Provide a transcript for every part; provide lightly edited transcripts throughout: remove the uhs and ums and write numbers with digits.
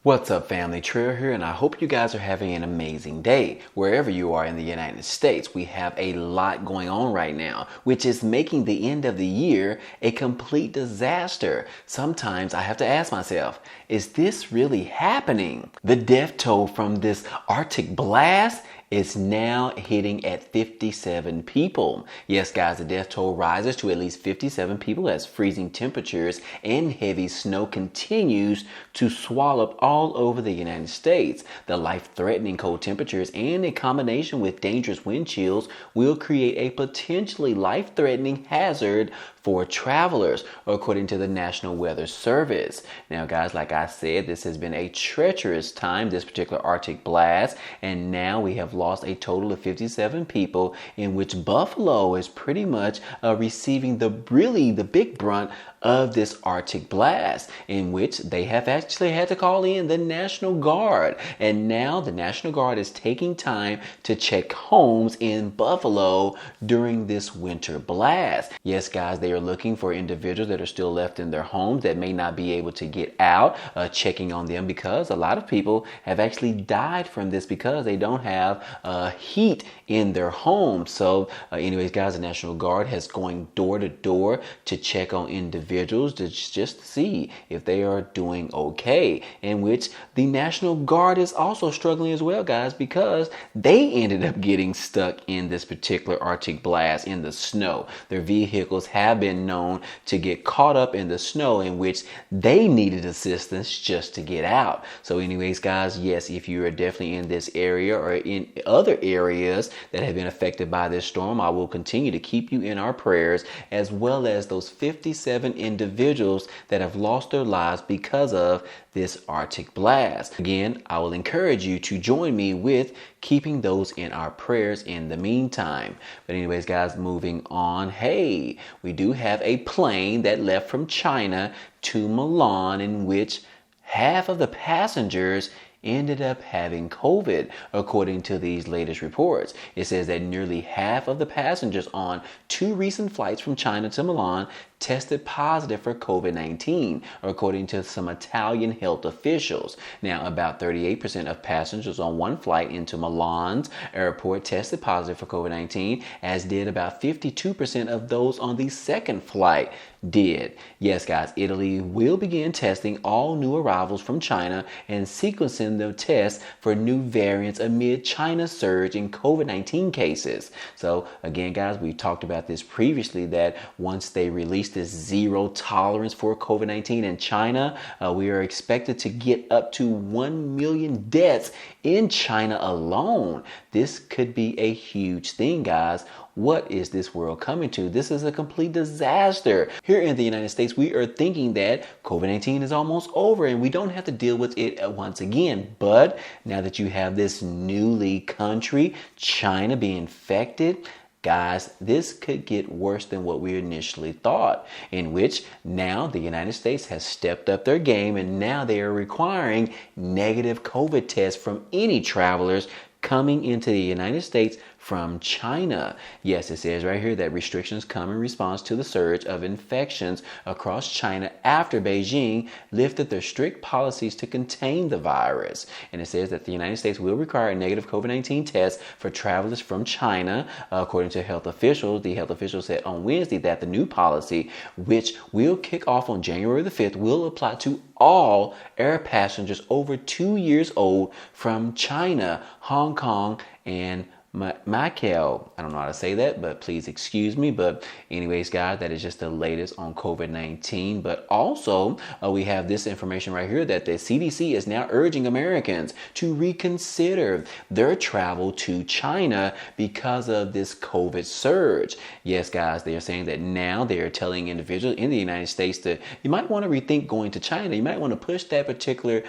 What's up, family? Trill here, and I hope you guys are having an amazing day. Wherever you are in the United States, we have a lot going on right now, which is making the end of the year a complete disaster. Sometimes I have to ask myself, is this really happening? The death toll from this Arctic blast is now hitting at 57 people. Yes, guys, the death toll rises to at least 57 people as freezing temperatures and heavy snow continues to swallow up all over the United States. The life-threatening cold temperatures and in combination with dangerous wind chills will create a potentially life-threatening hazard for travelers, according to the National Weather Service. Now, guys, like I said, this has been a treacherous time, this particular Arctic blast, and now we have lost a total of 57 people, in which Buffalo is pretty much receiving the big brunt of this Arctic blast, in which they have actually had to call in the National Guard. And now the National Guard is taking time to check homes in Buffalo during this winter blast. Yes, guys, they are looking for individuals that are still left in their homes that may not be able to get out, checking on them, because a lot of people have actually died from this because they don't have heat in their homes. So anyways, guys, the National Guard has going door to door to check on individuals to just see if they are doing okay, in which the National Guard is also struggling as well, guys, because they ended up getting stuck in this particular Arctic blast in the snow. Their vehicles have been known to get caught up in the snow, in which they needed assistance just to get out. So anyways, guys, yes, if you are definitely in this area or in other areas that have been affected by this storm, I will continue to keep you in our prayers, as well as those 57 individuals that have lost their lives because of this Arctic blast. Again, I will encourage you to join me with keeping those in our prayers in the meantime. But anyways, guys, moving on. Hey, we do have a plane that left from China to Milan, in which half of the passengers ended up having COVID, according to these latest reports. It says that nearly half of the passengers on two recent flights from China to Milan tested positive for COVID-19, according to some Italian health officials. Now, about 38% of passengers on one flight into Milan's airport tested positive for COVID-19, as did about 52% of those on the second flight did. Yes, guys, Italy will begin testing all new arrivals from China and sequencing the tests for new variants amid China's surge in COVID-19 cases. So again, guys, we talked about this previously, that once they release this zero tolerance for COVID-19 in China, we are expected to get up to 1 million deaths in China alone. This could be a huge thing, guys. What is this world coming to? This is a complete disaster. Here in the United States, we are thinking that COVID-19 is almost over and we don't have to deal with it once again. But now that you have this newly country, China, being infected, guys, this could get worse than what we initially thought, in which now the United States has stepped up their game, and now they are requiring negative COVID tests from any travelers coming into the United States from China. Yes, it says right here that restrictions come in response to the surge of infections across China after Beijing lifted their strict policies to contain the virus. And it says that the United States will require a negative COVID-19 test for travelers from China, according to health officials. The health officials said on Wednesday that the new policy, which will kick off on January the 5th, will apply to all air passengers over 2 years old from China, Hong Kong, and Macau. I don't know how to say that, but please excuse me. But anyways, guys, that is just the latest on COVID-19. But also, we have this information right here that the CDC is now urging Americans to reconsider their travel to China because of this COVID surge. Yes, guys, they are saying that now they are telling individuals in the United States that you might want to rethink going to China. You might want to push that particular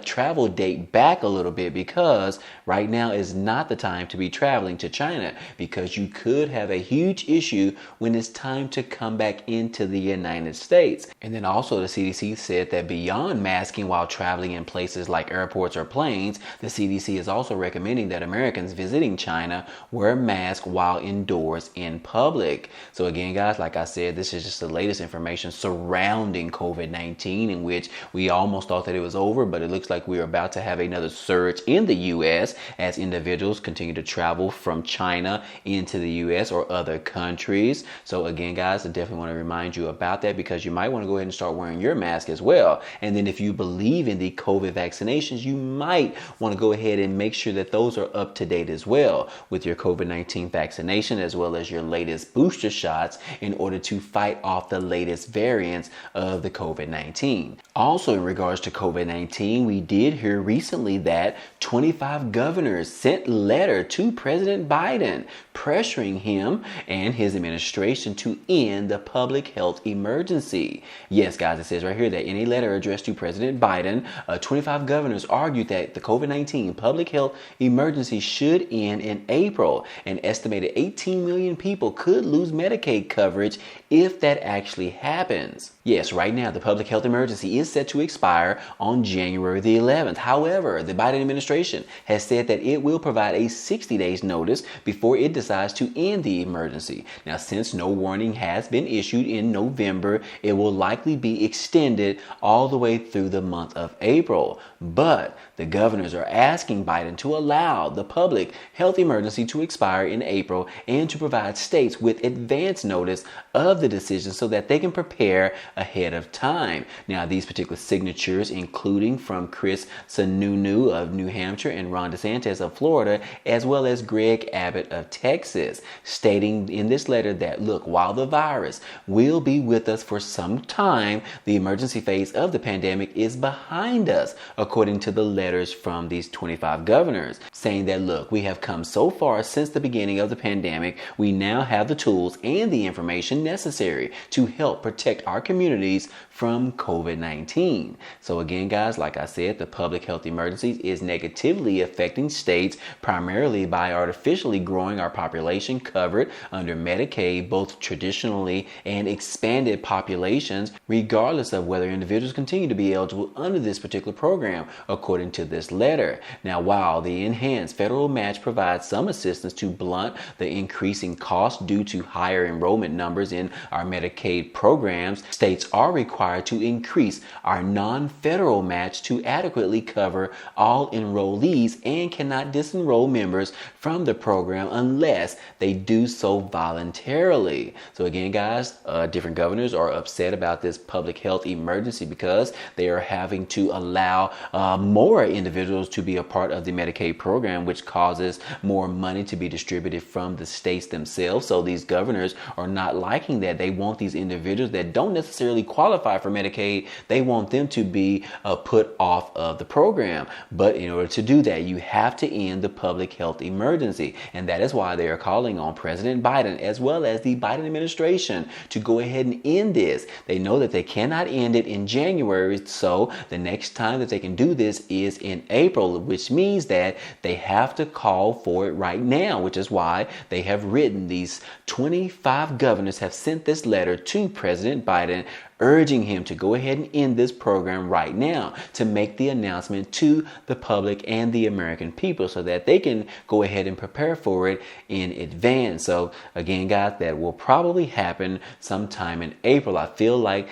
travel date back a little bit, because right now is not the time to be traveling. traveling to China, because you could have a huge issue when it's time to come back into the United States. And then also the CDC said that beyond masking while traveling in places like airports or planes, the CDC is also recommending that Americans visiting China wear masks while indoors in public. So again, guys, like I said, this is just the latest information surrounding COVID-19, in which we almost thought that it was over, but it looks like we're about to have another surge in the U.S. as individuals continue to travel from China into the U.S. or other countries. So again, guys, I definitely want to remind you about that, because you might want to go ahead and start wearing your mask as well. And then if you believe in the COVID vaccinations, you might want to go ahead and make sure that those are up to date as well with your COVID-19 vaccination, as well as your latest booster shots, in order to fight off the latest variants of the COVID-19. Also, in regards to COVID-19, we did hear recently that 25 governors sent a letter to President Biden pressuring him and his administration to end the public health emergency. Yes, guys, it says right here that in a letter addressed to President Biden, 25 governors argued that the COVID-19 public health emergency should end in April. An estimated 18 million people could lose Medicaid coverage if that actually happens. Yes, right now the public health emergency is set to expire on January the 11th. However, the Biden administration has said that it will provide a 60 days notice before it decides to end the emergency. Now, since no warning has been issued in November, it will likely be extended all the way through the month of April. But the governors are asking Biden to allow the public health emergency to expire in April and to provide states with advance notice of the decision so that they can prepare ahead of time. Now, these particular signatures, including from Chris Sununu of New Hampshire and Ron DeSantis of Florida, as well as Greg Abbott of Texas, stating in this letter that, look, while the virus will be with us for some time, the emergency phase of the pandemic is behind us, according to the letters from these 25 governors, saying that, look, we have come so far since the beginning of the pandemic. We now have the tools and the information necessary to help protect our communities from COVID-19. So again, guys, like I said, the public health emergency is negatively affecting states, primarily by artificially growing our population covered under Medicaid, both traditionally and expanded populations, regardless of whether individuals continue to be eligible under this particular program, according to this letter. Now, while the enhanced federal match provides some assistance to blunt the increasing costs due to higher enrollment numbers in our Medicaid programs, states are required to increase our non-federal match to adequately cover all enrollees and cannot disenroll members from the program unless they do so voluntarily. So again, guys, different governors are upset about this public health emergency because they are having to allow more individuals to be a part of the Medicaid program, which causes more money to be distributed from the states themselves. So these governors are not liking that. They want these individuals that don't necessarily qualify for Medicaid, they want them to be put off of the program. But in order to do that, you have to end the public health emergency. And that is why they are calling on President Biden, as well as the Biden administration, to go ahead and end this. They know that they cannot end it in January, so the next time that they can do this is in April, which means that they have to call for it right now, which is why they have written, these 25 governors have sent this letter to President Biden, urging him to go ahead and end this program right now, to make the announcement to the public and the American people so that they can go ahead and prepare for it in advance. So again, guys, that will probably happen sometime in April. I feel like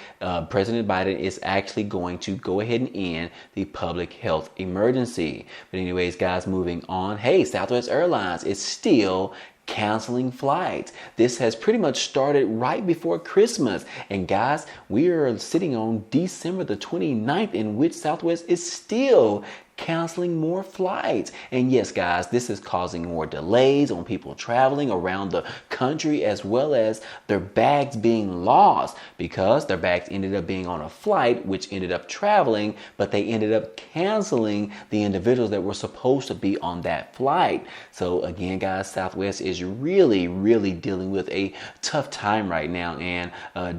President Biden is actually going to go ahead and end the public health emergency. But anyways, guys, moving on. Hey, Southwest Airlines is still canceling flights. This has pretty much started right before Christmas. And guys, we are sitting on December the 29th, in which Southwest is still canceling more flights. And yes, guys, this is causing more delays on people traveling around the country, as well as their bags being lost, because their bags ended up being on a flight which ended up traveling, but they ended up canceling the individuals that were supposed to be on that flight. So again, guys, Southwest is really dealing with a tough time right now. And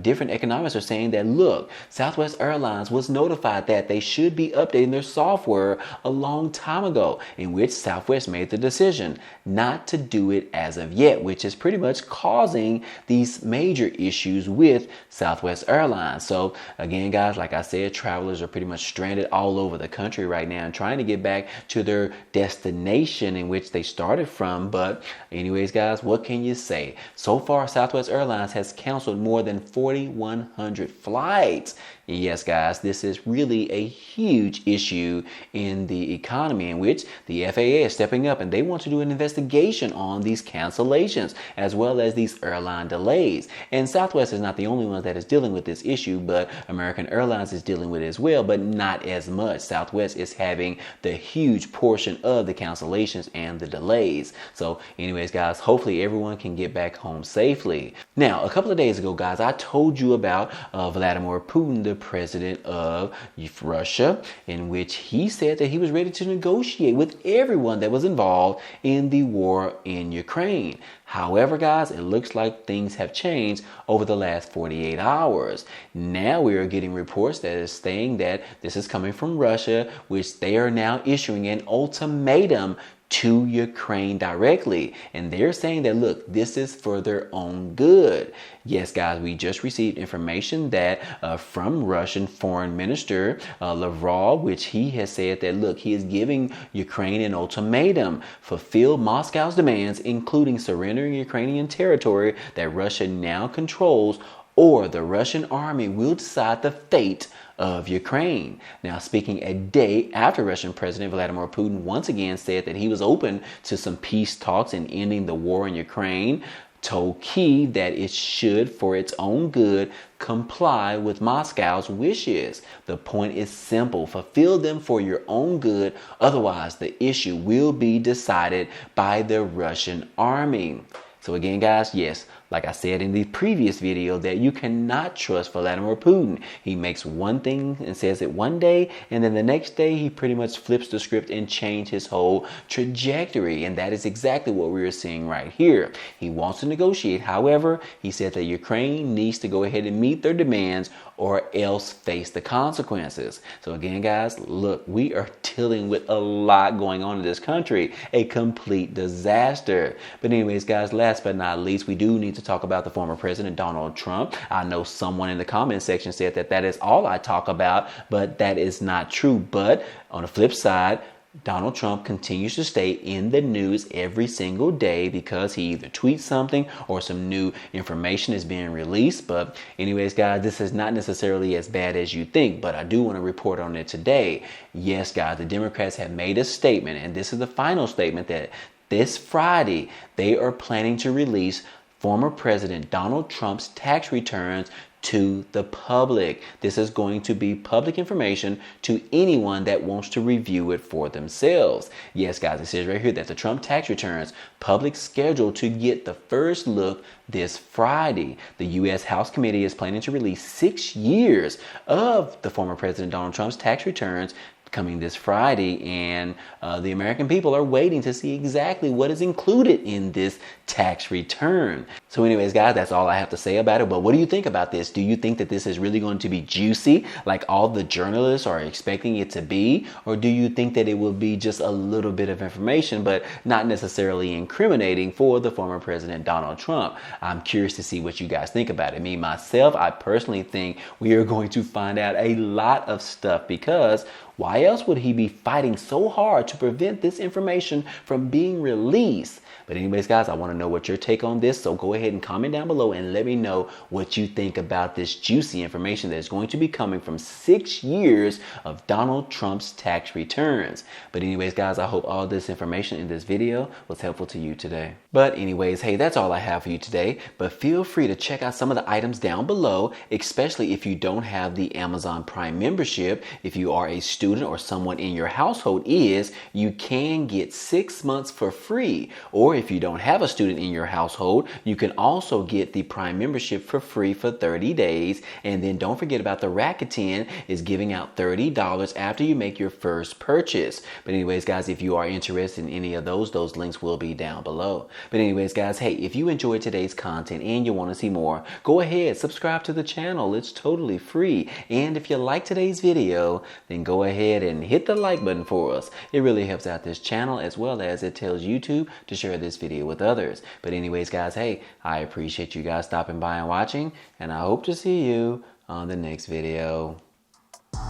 different economists are saying that, look, Southwest Airlines was notified that they should be updating their software a long time ago, in which Southwest made the decision not to do it as of yet, which is pretty much causing these major issues with Southwest Airlines. So again, guys, like I said, travelers are pretty much stranded all over the country right now and trying to get back to their destination in which they started from. But anyways, guys, what can you say? So far, Southwest Airlines has canceled more than 4,100 flights. Yes, guys, this is really a huge issue in the economy, in which the FAA is stepping up and they want to do an investigation on these cancellations as well as these airline delays. And Southwest is not the only one that is dealing with this issue, but American Airlines is dealing with it as well, but not as much. Southwest is having the huge portion of the cancellations and the delays. So anyways, guys, hopefully everyone can get back home safely. Now, a couple of days ago, guys, I told you about Vladimir Putin, the president of Russia, in which he said that he was ready to negotiate with everyone that was involved in the war in Ukraine. However, guys, it looks like things have changed over the last 48 hours. Now we are getting reports that is saying that this is coming from Russia, which they are now issuing an ultimatum to Ukraine directly. And they're saying that, look, this is for their own good. Yes, guys, we just received information that from Russian Foreign Minister Lavrov, which he has said that, look, he is giving Ukraine an ultimatum: fulfill Moscow's demands, including surrendering Ukrainian territory that Russia now controls, or the Russian army will decide the fate of Ukraine. Now, speaking a day after Russian President Vladimir Putin once again said that he was open to some peace talks and ending the war in Ukraine, told Kyiv that it should, for its own good, comply with Moscow's wishes. The point is simple: fulfill them for your own good, otherwise the issue will be decided by the Russian army. So again, guys, yes, like I said in the previous video, that you cannot trust Vladimir Putin. He makes one thing and says it one day, and then the next day he pretty much flips the script and changes his whole trajectory. And that is exactly what we are seeing right here. He wants to negotiate. However, he said that Ukraine needs to go ahead and meet their demands or else face the consequences. So again, guys, look, we are dealing with a lot going on in this country, a complete disaster. But anyways, guys, last but not least, we do need to talk about the former president, Donald Trump. I know someone in the comment section said that that is all I talk about, but that is not true. But on the flip side, Donald Trump continues to stay in the news every single day because he either tweets something or some new information is being released. But anyways, guys, this is not necessarily as bad as you think, but I do want to report on it today. Yes, guys, the Democrats have made a statement, and this is the final statement, that this Friday they are planning to release former President Donald Trump's tax returns to the public. This is going to be public information to anyone that wants to review it for themselves. Yes, guys, it says right here that the Trump tax returns public scheduled to get the first look this Friday. The U.S. House Committee is planning to release 6 years of the former President Donald Trump's tax returns coming this Friday, and the American people are waiting to see exactly what is included in this tax return. So anyways, guys, that's all I have to say about it. But what do you think about this? Do you think that this is really going to be juicy like all the journalists are expecting it to be? Or do you think that it will be just a little bit of information but not necessarily incriminating for the former President Donald Trump? I'm curious to see what you guys think about it. Me, myself, I personally think we are going to find out a lot of stuff, because why else would he be fighting so hard to prevent this information from being released? But anyways, guys, I want to know what your take on this. So go ahead and comment down below and let me know what you think about this juicy information that is going to be coming from 6 years of Donald Trump's tax returns. But anyways, guys, I hope all this information in this video was helpful to you today. But anyways, hey, that's all I have for you today. But feel free to check out some of the items down below, especially if you don't have the Amazon Prime membership. If you are a student or someone in your household is, you can get 6 months for free. Or if you don't have a student in your household, you can also get the Prime membership for free for 30 days. And then don't forget about the Rakuten is giving out $30 after you make your first purchase. But anyways, guys, if you are interested in any of those links will be down below. But anyways, guys, hey, if you enjoyed today's content and you want to see more, go ahead, subscribe to the channel. It's totally free. And if you like today's video, then go ahead ahead and hit the like button for us. It really helps out this channel, as well as it tells YouTube to share this video with others. But anyways, guys, hey, I appreciate you guys stopping by and watching, and I hope to see you on the next video.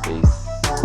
Peace.